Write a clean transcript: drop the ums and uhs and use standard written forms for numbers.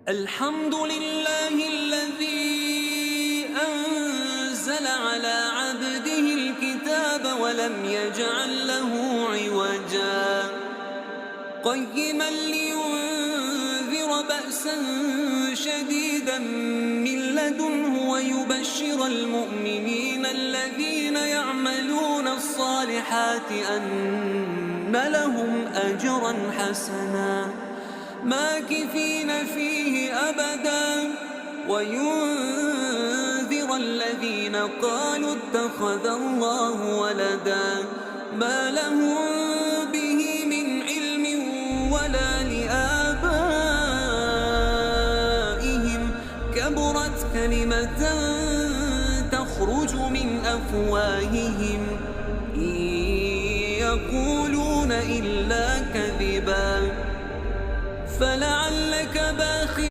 الحمد لله الذي أنزل على عبده الكتاب ولم يجعل له عوجا قيما لينذر بأسا شديدا من لدنه ويبشر المؤمنين الذين يعملون الصالحات أن لهم أجرا حسنا ماكثين فيه أبدا وينذر الذين قالوا اتخذ الله ولدا ما لهم به من علم ولا لآبائهم كبرت كلمة تخرج من أفواههم إن يقولون إلا كذبا فلعلك باخع